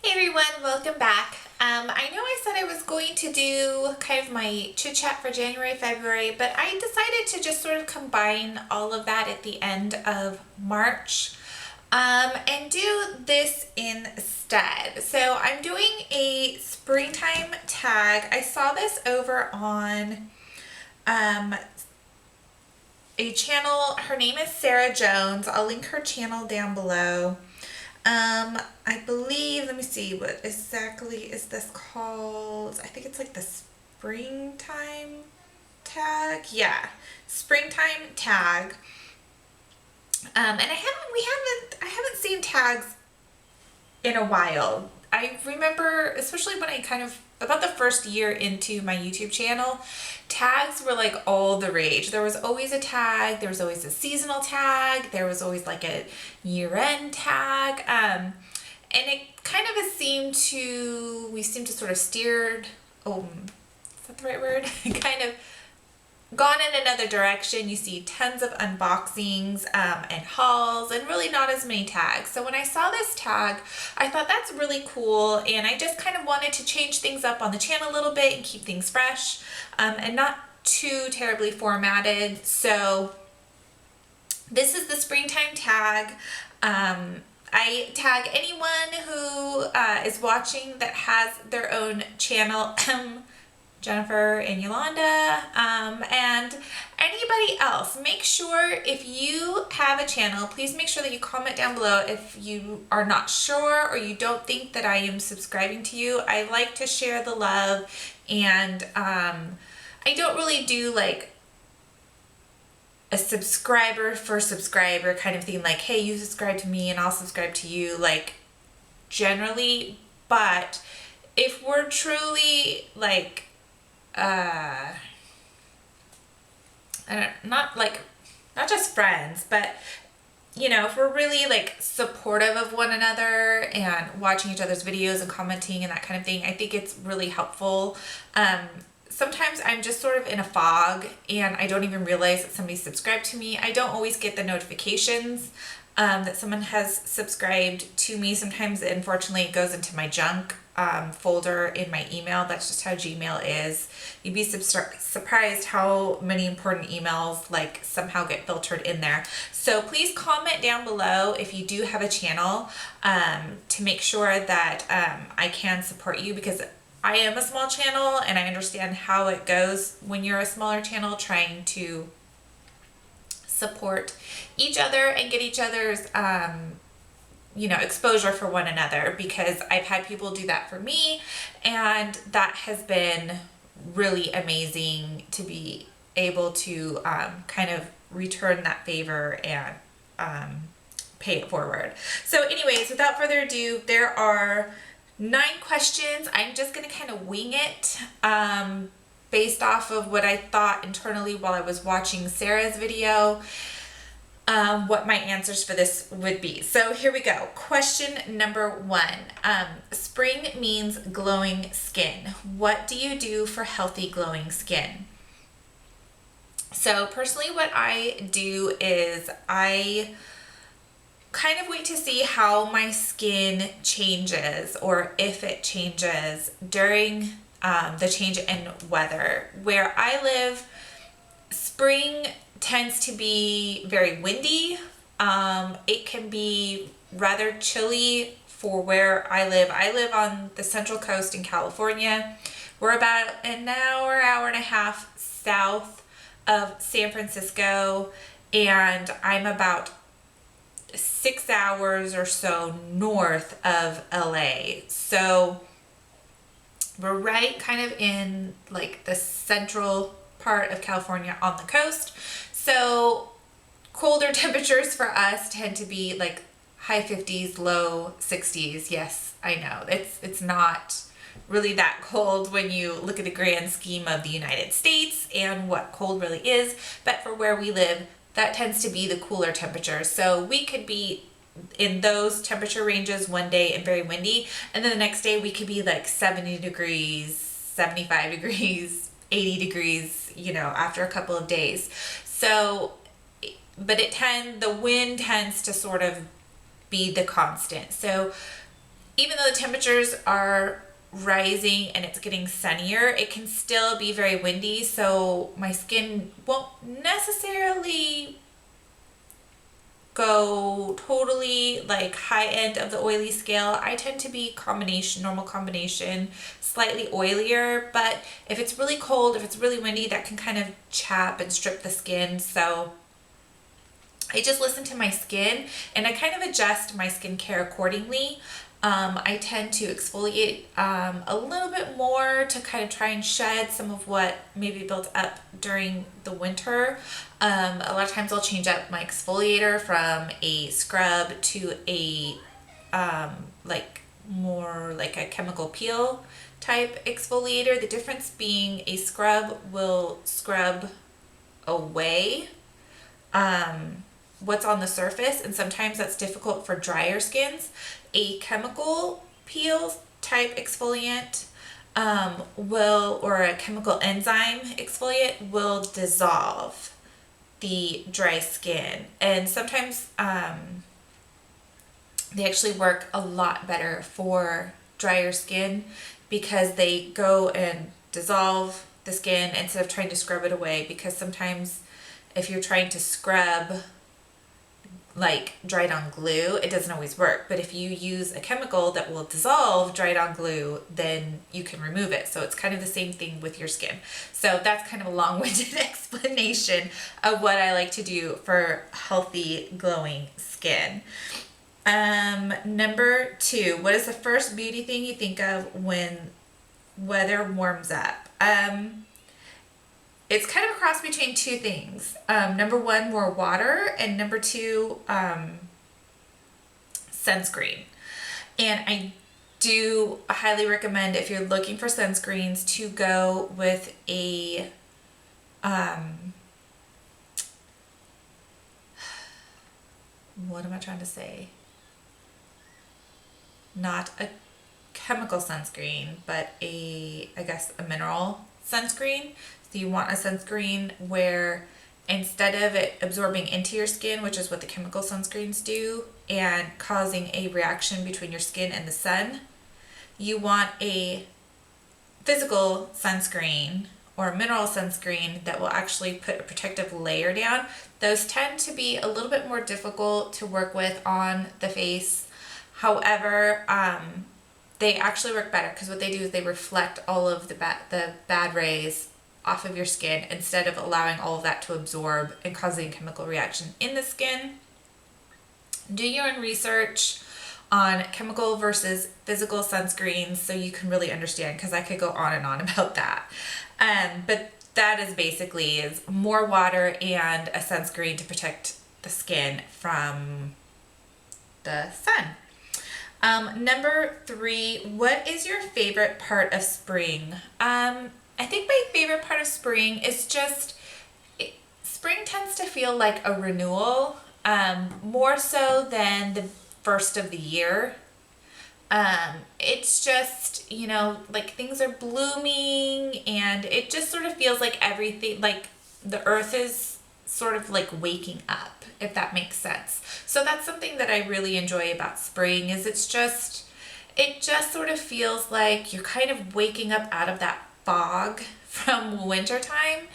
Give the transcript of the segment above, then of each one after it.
Hey everyone, welcome back. I know I said I was going to do kind of my chit chat for January, February, but I decided to just sort of combine all of that at the end of March and do this instead. So I'm doing a springtime tag. I saw this over on a channel. Her name is Sarah Jones. I'll link her channel down below. I believe, let me see, what exactly is this called? I think it's like the springtime tag. Yeah, springtime tag. And I haven't seen tags in a while. I remember, especially when I about the first year into my YouTube channel, tags were like all the rage. There was always a tag, there was always a seasonal tag, there was always like a year-end tag. And it kind of we seem to sort of steered, is that the right word? kind of gone in another direction. You see tons of unboxings and hauls and really not as many tags. So when I saw this tag, I thought that's really cool, and I just kind of wanted to change things up on the channel a little bit and keep things fresh and not too terribly formatted. So this is the springtime tag. I tag anyone who is watching that has their own channel. Jennifer and Yolanda, and anybody else. Make sure if you have a channel, please make sure that you comment down below if you are not sure or you don't think that I am subscribing to you. I like to share the love, and I don't really do like a subscriber for subscriber kind of thing, like, hey, you subscribe to me and I'll subscribe to you, like, generally. But if we're truly like not just friends, but if we're really like supportive of one another and watching each other's videos and commenting and that kind of thing, I think it's really helpful. Sometimes I'm just sort of in a fog and I don't even realize that somebody subscribed to me. I don't always get the notifications that someone has subscribed to me. Sometimes, unfortunately, it goes into my junk folder in my email. That's just how Gmail is. You'd be surprised how many important emails like somehow get filtered in there. So please comment down below if you do have a channel to make sure that I can support you, because I am a small channel and I understand how it goes when you're a smaller channel trying to support each other and get each other's exposure for one another, because I've had people do that for me and that has been really amazing to be able to kind of return that favor and pay it forward. So anyways, without further ado, there are 9 questions. I'm just going to kind of wing it based off of what I thought internally while I was watching Sarah's video, what my answers for this would be. So here we go. Question number 1. Spring means glowing skin. What do you do for healthy glowing skin? So personally, what I do is I kind of wait to see how my skin changes, or if it changes during the change in weather. Where I live, spring tends to be very windy. It can be rather chilly for where I live. I live on the Central Coast in California. We're about an hour and a half south of San Francisco, and I'm about 6 hours or so north of LA. So we're right kind of in like the central part of California on the coast. So colder temperatures for us tend to be like high 50s, low 60s. Yes, I know. It's not really that cold when you look at the grand scheme of the United States and what cold really is. But for where we live, that tends to be the cooler temperature. So we could be in those temperature ranges one day and very windy, and then the next day we could be like 70 degrees, 75 degrees, 80 degrees, after a couple of days. So, but the wind tends to sort of be the constant. So even though the temperatures are rising and it's getting sunnier, it can still be very windy, so my skin won't necessarily go totally like high end of the oily scale. I tend to be combination, normal combination, slightly oilier, but if it's really cold, if it's really windy, that can kind of chap and strip the skin. So I just listen to my skin and I kind of adjust my skincare accordingly. I tend to exfoliate a little bit more to kind of try and shed some of what maybe built up during the winter. A lot of times I'll change up my exfoliator from a scrub to a like more like a chemical peel type exfoliator. The difference being a scrub will scrub away what's on the surface, and sometimes that's difficult for drier skins. A chemical peel type exfoliant or a chemical enzyme exfoliant will dissolve the dry skin, and sometimes they actually work a lot better for drier skin because they go and dissolve the skin instead of trying to scrub it away, because sometimes if you're trying to scrub like dried on glue, it doesn't always work. But if you use a chemical that will dissolve dried on glue, then you can remove it. So it's kind of the same thing with your skin. So that's kind of a long-winded explanation of what I like to do for healthy, glowing skin. Number 2, what is the first beauty thing you think of when weather warms up? It's kind of a cross between two things. Number 1, more water, and number 2, sunscreen. And I do highly recommend, if you're looking for sunscreens, to go with a what am I trying to say? Not a chemical sunscreen, but I guess a mineral sunscreen. So you want a sunscreen where instead of it absorbing into your skin, which is what the chemical sunscreens do, and causing a reaction between your skin and the sun, you want a physical sunscreen or a mineral sunscreen that will actually put a protective layer down. Those tend to be a little bit more difficult to work with on the face. However, they actually work better because what they do is they reflect all of the bad rays off of your skin instead of allowing all of that to absorb and causing a chemical reaction in the skin. Do your own research on chemical versus physical sunscreens so you can really understand, because I could go on and on about that. But that is basically is more water and a sunscreen to protect the skin from the sun. Number 3, what is your favorite part of spring? I think my favorite part of spring is just, spring tends to feel like a renewal, more so than the first of the year. It's just, like things are blooming and it just sort of feels like everything, like the earth is sort of like waking up, if that makes sense. So that's something that I really enjoy about spring, is it just sort of feels like you're kind of waking up out of that fog from wintertime,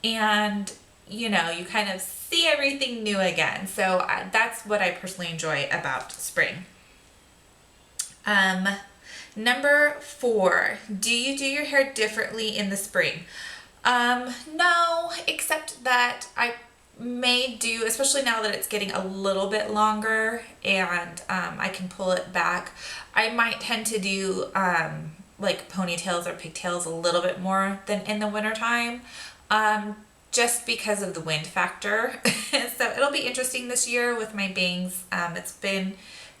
and you kind of see everything new again. So that's what I personally enjoy about spring. Number 4, do you do your hair differently in the spring? No, except that I may do, especially now that it's getting a little bit longer and I can pull it back, I might tend to do like ponytails or pigtails a little bit more than in the wintertime, just because of the wind factor. So it'll be interesting this year with my bangs.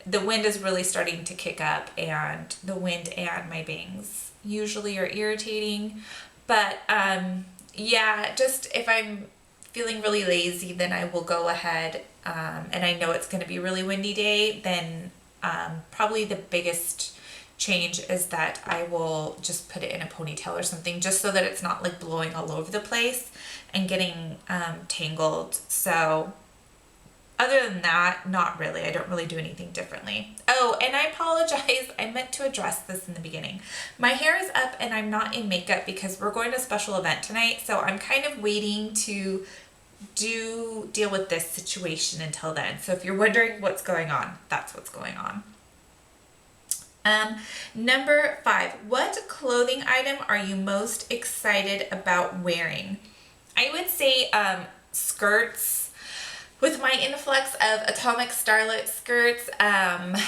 The wind is really starting to kick up, and the wind and my bangs usually are irritating. But yeah, just if I'm feeling really lazy, then I will go ahead and I know it's going to be a really windy day, then probably the biggest change is that I will just put it in a ponytail or something, just so that it's not like blowing all over the place and getting tangled. So Other than that, not really. I don't really do anything differently. Oh, and I apologize. I meant to address this in the beginning. My hair is up and I'm not in makeup because we're going to a special event tonight. So I'm kind of waiting to deal with this situation until then. So if you're wondering what's going on, that's what's going on. Number 5, what clothing item are you most excited about wearing? I would say skirts. With my influx of Atomic Starlit skirts, I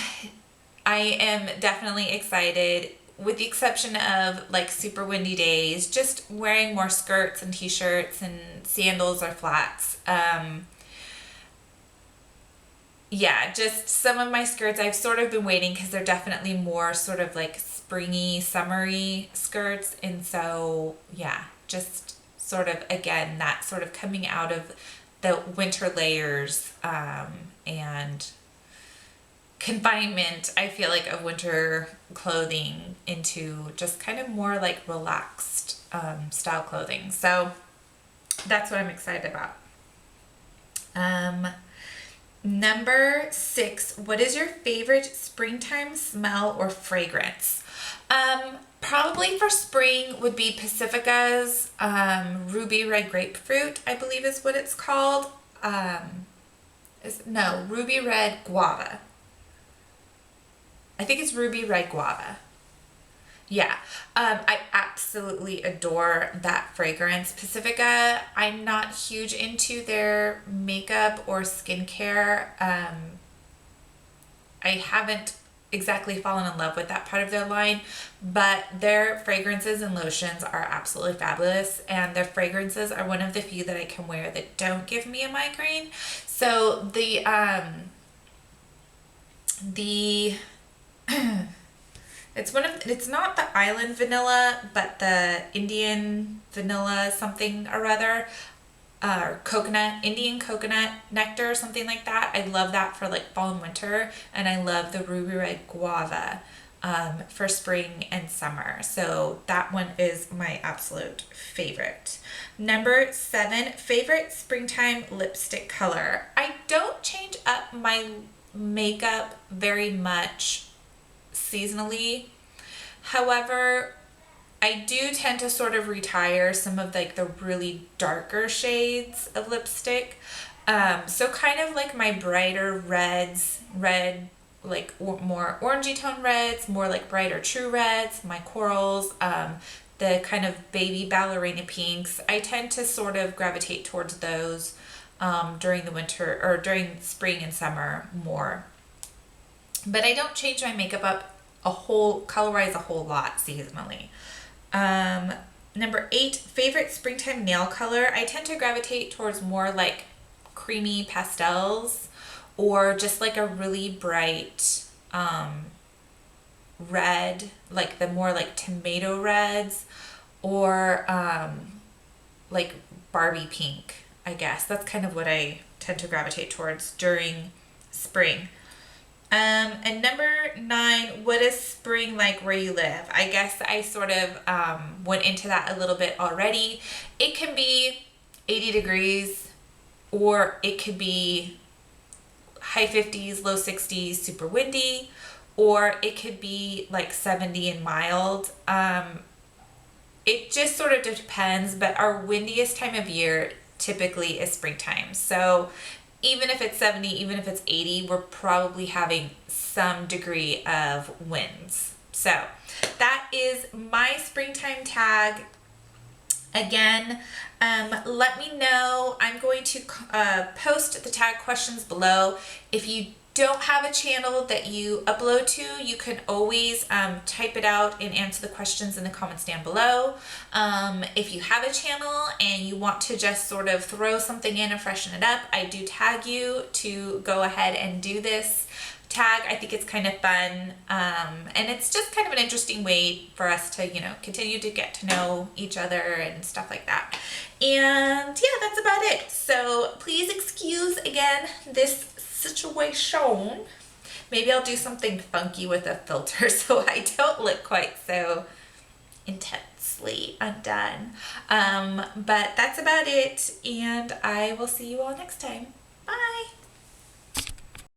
am definitely excited, with the exception of like super windy days, just wearing more skirts and t-shirts and sandals or flats. Yeah, just some of my skirts I've sort of been waiting because they're definitely more sort of like springy, summery skirts. And so, yeah, just sort of, again, that sort of coming out of the winter layers and confinement, I feel like, of winter clothing into just kind of more like relaxed style clothing. So that's what I'm excited about. Number 6, what is your favorite springtime smell or fragrance? Probably for spring would be Pacifica's Ruby Red Grapefruit, I believe is what it's called. Ruby Red Guava. I think it's Ruby Red Guava. Yeah, I absolutely adore that fragrance. Pacifica, I'm not huge into their makeup or skincare. I haven't exactly fallen in love with that part of their line, but their fragrances and lotions are absolutely fabulous, and their fragrances are one of the few that I can wear that don't give me a migraine. So it's not the island vanilla, but the Indian vanilla something or other, or Indian coconut nectar or something like that. I love that for like fall and winter, and I love the Ruby Red Guava for spring and summer. So that one is my absolute favorite. Number 7, favorite springtime lipstick color. I don't change up my makeup very much seasonally. However, I do tend to sort of retire some of like the really darker shades of lipstick. So kind of like my brighter reds, like more orangey tone reds, more like brighter true reds, my corals, the kind of baby ballerina pinks. I tend to sort of gravitate towards those during the winter or during spring and summer more. But I don't change my makeup up color-wise a whole lot seasonally. Number 8, favorite springtime nail color. I tend to gravitate towards more like creamy pastels, or just like a really bright red, like the more like tomato reds, or like Barbie pink, I guess. That's kind of what I tend to gravitate towards during spring. And number 9, what is spring like where you live? I guess I sort of went into that a little bit already. It can be 80 degrees, or it could be high 50s, low 60s, super windy, or it could be like 70 and mild. It just sort of depends, but our windiest time of year typically is springtime. So even if it's 70, even if it's 80, we're probably having some degree of winds. So that is my springtime tag. Again, let me know. I'm going to post the tag questions below. If you don't have a channel that you upload to, you can always type it out and answer the questions in the comments down below. If you have a channel and you want to just sort of throw something in and freshen it up, I do tag you to go ahead and do this tag. I think it's kind of fun, and it's just kind of an interesting way for us to, continue to get to know each other and stuff like that. And yeah, that's about it. So please excuse again this situation. Maybe I'll do something funky with a filter so I don't look quite so intensely undone. But that's about it, and I will see you all next time. Bye.